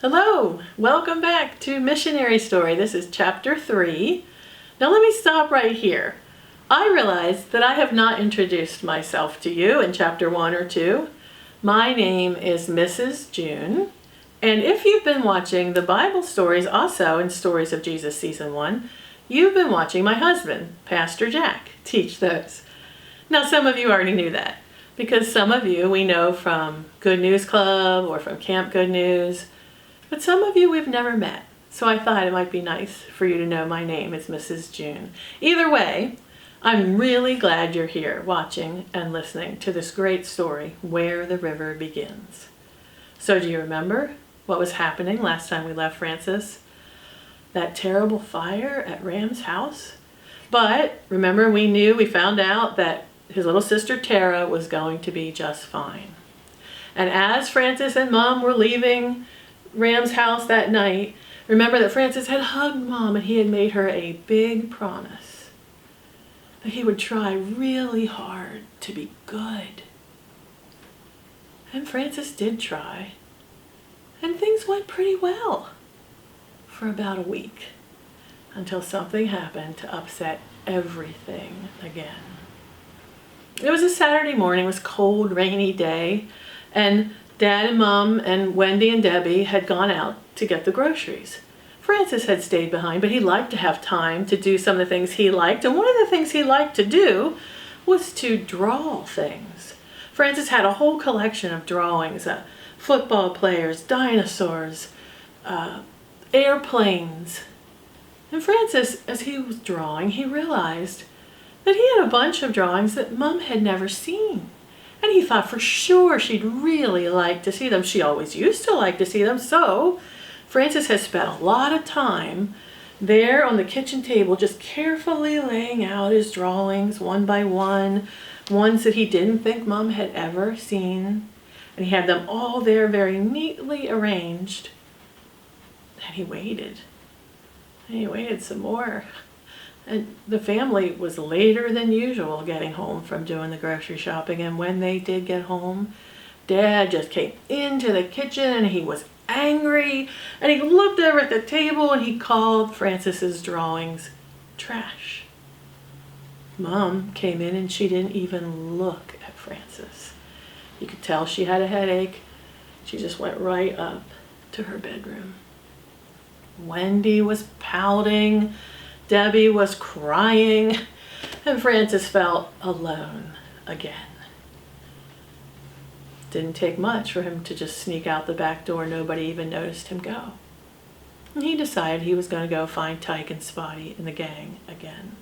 Hello, welcome back to Missionary Story. This is chapter 3. Now let me stop right here. I realize that I have not introduced myself to you in chapter 1 or 2. My name is Mrs. June, and if you've been watching the Bible stories also in Stories of Jesus Season 1, you've been watching my husband, Pastor Jack, teach those. Now some of you already knew that, because some of you we know from Good News Club or from Camp Good News. But some of you we've never met, so I thought it might be nice for you to know my name is Mrs. June. Either way, I'm really glad you're here watching and listening to this great story, Where the River Begins. So do you remember what was happening last time we left Francis? That terrible fire at Ram's house? But remember, we found out that his little sister Tara was going to be just fine. And as Francis and Mom were leaving Ram's house that night, remember that Francis had hugged Mom and he had made her a big promise that he would try really hard to be good. And Francis did try, and things went pretty well for about a week until something happened to upset everything again. It was a Saturday morning, it was a cold, rainy day, and Dad and Mom and Wendy and Debbie had gone out to get the groceries. Francis had stayed behind, but he liked to have time to do some of the things he liked. And one of the things he liked to do was to draw things. Francis had a whole collection of drawings, football players, dinosaurs, airplanes. And Francis, as he was drawing, he realized that he had a bunch of drawings that Mom had never seen. And he thought for sure she'd really like to see them. She always used to like to see them. So Francis has spent a lot of time there on the kitchen table just carefully laying out his drawings one by one, ones that he didn't think Mom had ever seen. And he had them all there very neatly arranged. And he waited. And he waited some more. And the family was later than usual getting home from doing the grocery shopping. And when they did get home, Dad just came into the kitchen and he was angry. And he looked over at the table and he called Francis's drawings trash. Mom came in and she didn't even look at Francis. You could tell she had a headache. She just went right up to her bedroom. Wendy was pouting. Debbie was crying, and Francis felt alone again. Didn't take much for him to just sneak out the back door. Nobody even noticed him go. And he decided he was going to go find Tyke and Spotty and the gang again.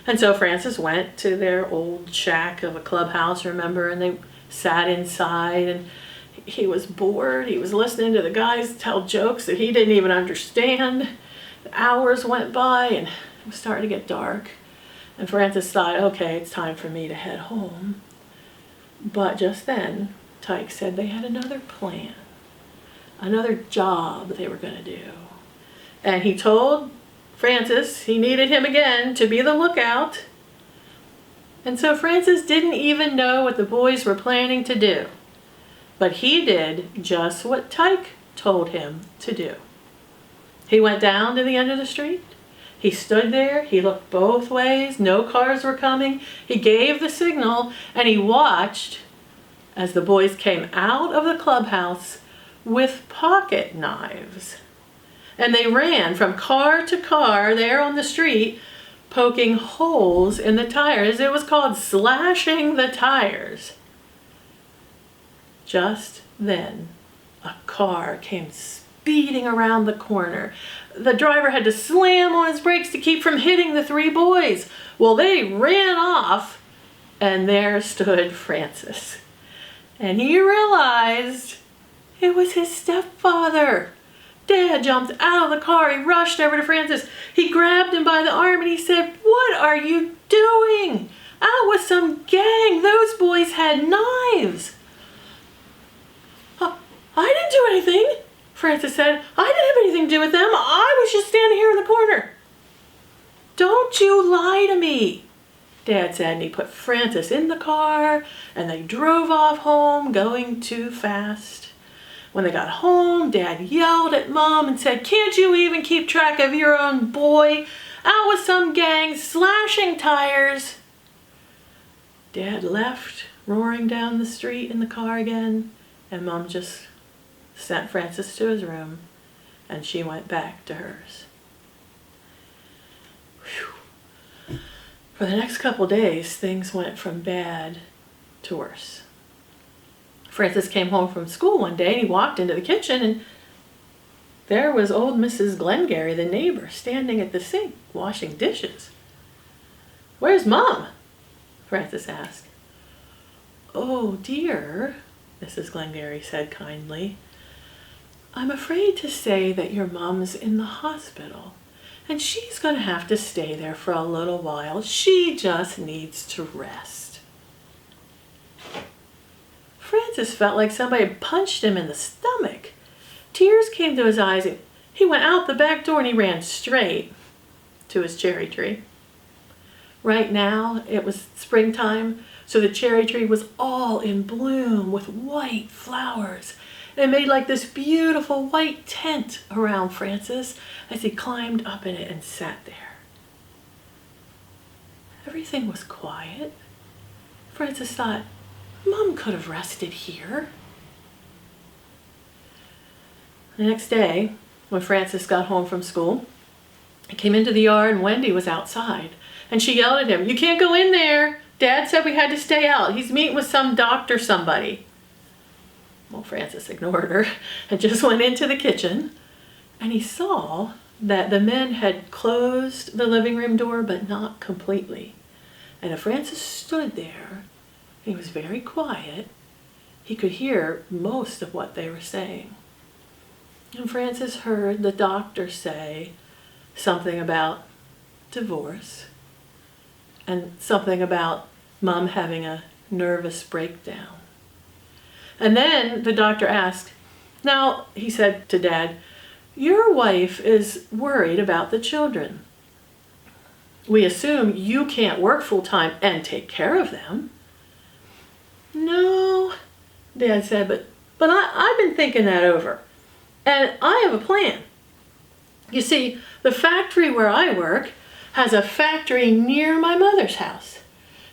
And so Francis went to their old shack of a clubhouse, remember, and they sat inside, and he was bored. He was listening to the guys tell jokes that he didn't even understand. The hours went by and it was starting to get dark. And Francis thought, okay, it's time for me to head home. But just then, Tyke said they had another plan, another job they were going to do. And he told Francis he needed him again to be the lookout. And so Francis didn't even know what the boys were planning to do. But he did just what Tyke told him to do. He went down to the end of the street. He stood there. He looked both ways. No cars were coming. He gave the signal and he watched as the boys came out of the clubhouse with pocket knives. And they ran from car to car there on the street, poking holes in the tires. It was called slashing the tires. Just then, a car came speeding around the corner. The driver had to slam on his brakes to keep from hitting the three boys. Well, they ran off, and there stood Francis. And he realized it was his stepfather. Dad jumped out of the car. He rushed over to Francis. He grabbed him by the arm and he said, "What are you doing? Out with some gang. Those boys had knives." "I didn't do anything," Francis said. "I didn't have anything to do with them. I was just standing here in the corner." "Don't you lie to me," Dad said, and he put Francis in the car, and they drove off home, going too fast. When they got home, Dad yelled at Mom and said, "Can't you even keep track of your own boy? Out with some gang slashing tires." Dad left, roaring down the street in the car again, and Mom just sent Francis to his room, and she went back to hers. Whew. For the next couple days, things went from bad to worse. Francis came home from school one day, and he walked into the kitchen, and there was old Mrs. Glengarry, the neighbor, standing at the sink, washing dishes. "Where's Mom?" Francis asked. "Oh, dear," Mrs. Glengarry said kindly, "I'm afraid to say that your Mom's in the hospital, and she's going to have to stay there for a little while. She just needs to rest." Francis felt like somebody had punched him in the stomach. Tears came to his eyes, and he went out the back door and he ran straight to his cherry tree. Right now, it was springtime, so the cherry tree was all in bloom with white flowers. It made like this beautiful white tent around Francis as he climbed up in it and sat there. Everything was quiet. Francis thought, Mom could have rested here. The next day, when Francis got home from school, he came into the yard and Wendy was outside. And she yelled at him, "You can't go in there. Dad said we had to stay out. He's meeting with some doctor somebody." Well, Francis ignored her and just went into the kitchen. And he saw that the men had closed the living room door, but not completely. And if Francis stood there, he was very quiet. He could hear most of what they were saying. And Francis heard the doctor say something about divorce and something about Mom having a nervous breakdown. And then the doctor asked, "Now," he said to Dad, "your wife is worried about the children. We assume you can't work full time and take care of them." "No," Dad said, but I've been thinking that over. And I have a plan. You see, the factory where I work has a factory near my mother's house.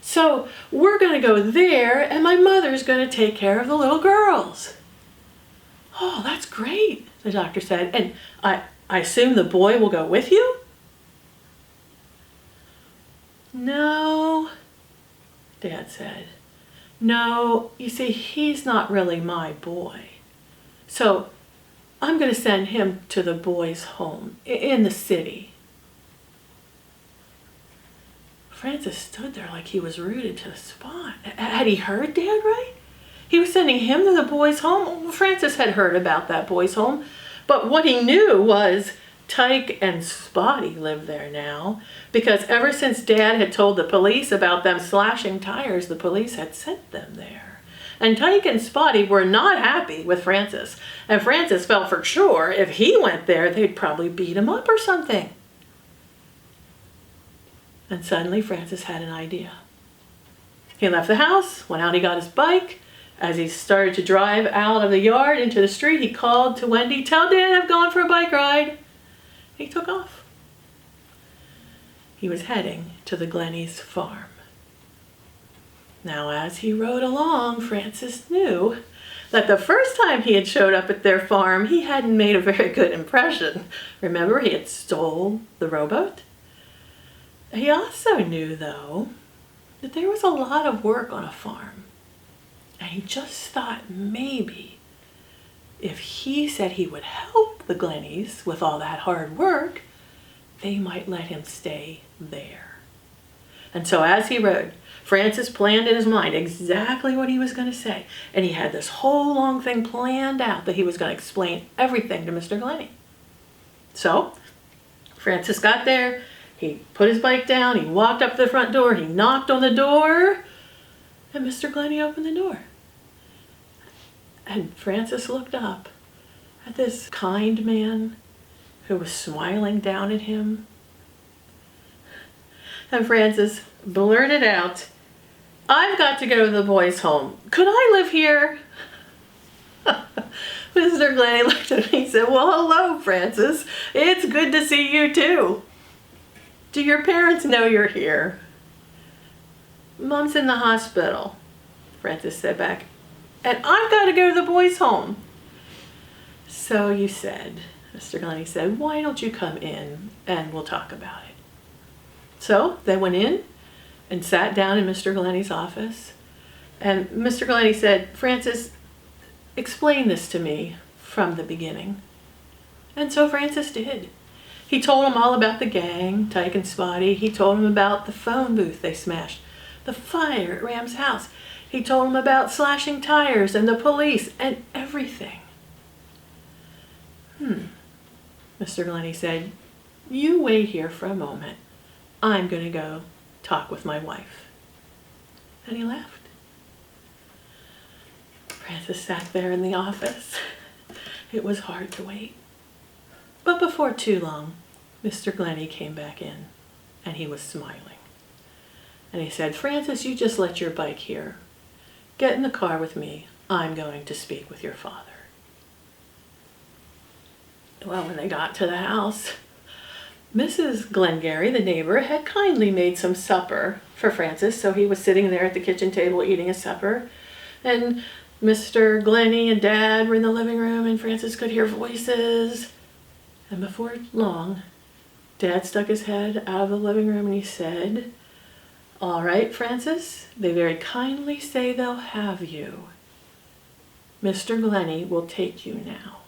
So we're going to go there, and my mother's going to take care of the little girls." "Oh, that's great," the doctor said. "And I assume the boy will go with you?" "No," Dad said. "No, you see, he's not really my boy. So I'm going to send him to the boys' home in the city." Francis stood there like he was rooted to the spot. Had he heard Dad right? He was sending him to the boys' home? Francis had heard about that boys' home, but what he knew was Tyke and Spotty lived there now, because ever since Dad had told the police about them slashing tires, the police had sent them there. And Tyke and Spotty were not happy with Francis, and Francis felt for sure if he went there, they'd probably beat him up or something. And suddenly Francis had an idea. He left the house, went out, he got his bike. As he started to drive out of the yard into the street, he called to Wendy, "Tell Dad I've gone for a bike ride." He took off. He was heading to the Glennies' farm. Now, as he rode along, Francis knew that the first time he had showed up at their farm, he hadn't made a very good impression. Remember, he had stole the rowboat? He also knew, though, that there was a lot of work on a farm. And he just thought maybe if he said he would help the Glennies with all that hard work, they might let him stay there. And so as he rode, Francis planned in his mind exactly what he was going to say. And he had this whole long thing planned out that he was going to explain everything to Mr. Glennie. So Francis got there. He put his bike down, he walked up to the front door, he knocked on the door, and Mr. Glennie opened the door. And Francis looked up at this kind man who was smiling down at him. And Francis blurted out, "I've got to go to the boys' home. Could I live here?" Mr. Glennie looked at me and said, well, hello, Frances. It's good to see you too. Do your parents know you're here? Mom's in the hospital, Frances said back. And I've got to go to the boys' home. So you said, Mr. Glennie said, why don't you come in and we'll talk about it? So they went in and sat down in Mr. Glennie's office. And Mr. Glennie said, Frances, explain this to me from the beginning. And so Frances did. He told him all about the gang, Tyke and Spotty. He told him about the phone booth they smashed, the fire at Ram's house. He told him about slashing tires and the police and everything. Mr. Glennie said, you wait here for a moment. I'm going to go talk with my wife. And he left. Frances sat there in the office. It was hard to wait. But before too long, Mr. Glennie came back in, and he was smiling. And he said, Frances, you just let your bike here. Get in the car with me. I'm going to speak with your father. Well, when they got to the house, Mrs. Glengarry, the neighbor, had kindly made some supper for Frances, so he was sitting there at the kitchen table eating his supper. And Mr. Glennie and Dad were in the living room, and Frances could hear voices. And before long, Dad stuck his head out of the living room and he said, all right, Frances, they very kindly say they'll have you. Mr. Glennie will take you now.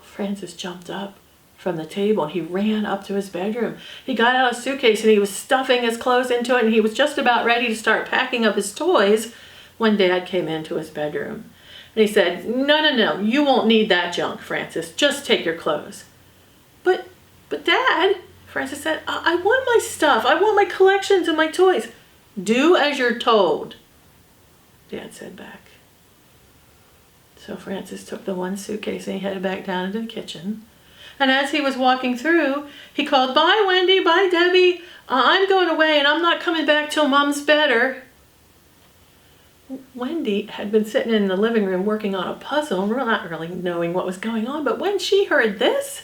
Frances jumped up from the table and he ran up to his bedroom. He got out a suitcase and he was stuffing his clothes into it and he was just about ready to start packing up his toys when Dad came into his bedroom. And he said, no, you won't need that junk, Frances. Just take your clothes. But Dad, Frances said, I want my stuff. I want my collections and my toys. Do as you're told, Dad said back. So Frances took the one suitcase and he headed back down into the kitchen. And as he was walking through, he called, bye, Wendy, bye, Debbie. I'm going away and I'm not coming back till Mom's better. Wendy had been sitting in the living room working on a puzzle, not really knowing what was going on. But when she heard this,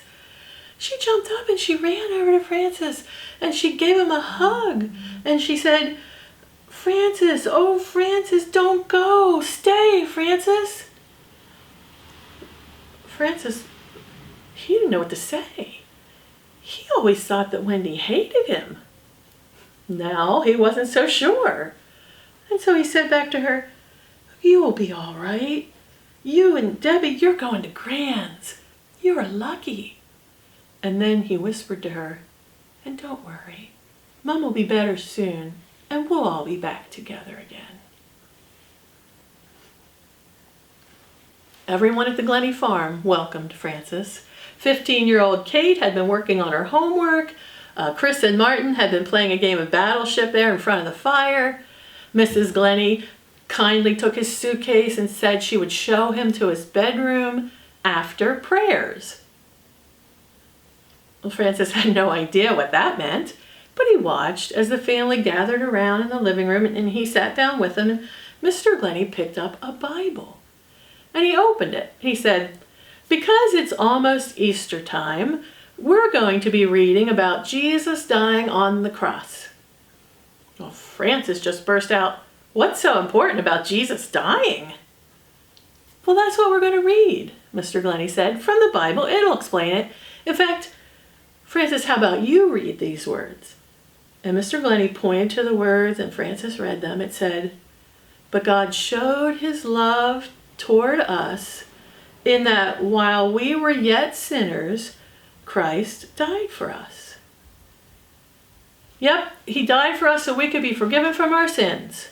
she jumped up and she ran over to Frances and she gave him a hug. And she said, Frances, oh, Frances, don't go. Stay, Frances. Frances, he didn't know what to say. He always thought that Wendy hated him. Now he wasn't so sure. And so he said back to her, you will be all right. You and Debbie, you're going to Grand's. You're lucky. And then he whispered to her, and don't worry, Mom will be better soon, and we'll all be back together again. Everyone at the Glennie farm welcomed Frances. 15-year-old Kate had been working on her homework. Chris and Martin had been playing a game of Battleship there in front of the fire. Mrs. Glennie kindly took his suitcase and said she would show him to his bedroom after prayers. Well, Frances had no idea what that meant, but he watched as the family gathered around in the living room and he sat down with them. And Mr. Glennie picked up a Bible and he opened it. He said, because it's almost Easter time, we're going to be reading about Jesus dying on the cross. Well, Frances just burst out, what's so important about Jesus dying? Well, that's what we're going to read, Mr. Glennie said, from the Bible. It'll explain it. In fact, Frances, how about you read these words? And Mr. Glennie pointed to the words and Frances read them. It said, but God showed his love toward us in that while we were yet sinners, Christ died for us. Yep, he died for us so we could be forgiven from our sins,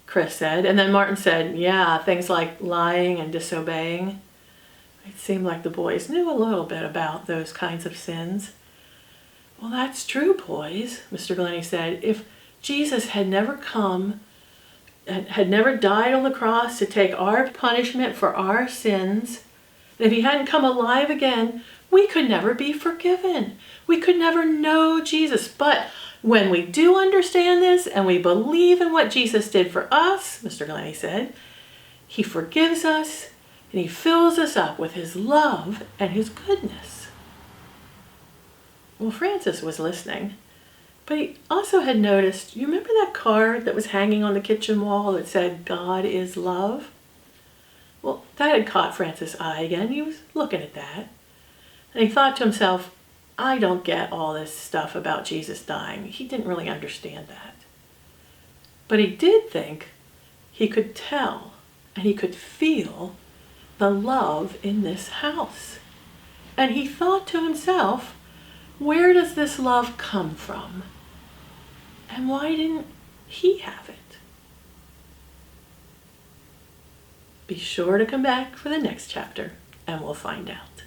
Chris said. And then Martin said, yeah, things like lying and disobeying. It seemed like the boys knew a little bit about those kinds of sins. Well, that's true, boys, Mr. Glennie said. If Jesus had never come, had never died on the cross to take our punishment for our sins, and if he hadn't come alive again, we could never be forgiven. We could never know Jesus. But when we do understand this and we believe in what Jesus did for us, Mr. Glennie said, he forgives us, And he fills us up with his love and his goodness. Well, Francis was listening, but he also had noticed, you remember that card that was hanging on the kitchen wall that said, God is love? Well, that had caught Francis' eye again. He was looking at that. And he thought to himself, I don't get all this stuff about Jesus dying. He didn't really understand that. But he did think he could tell and he could feel the love in this house. And he thought to himself, where does this love come from? And why didn't he have it? Be sure to come back for the next chapter and we'll find out.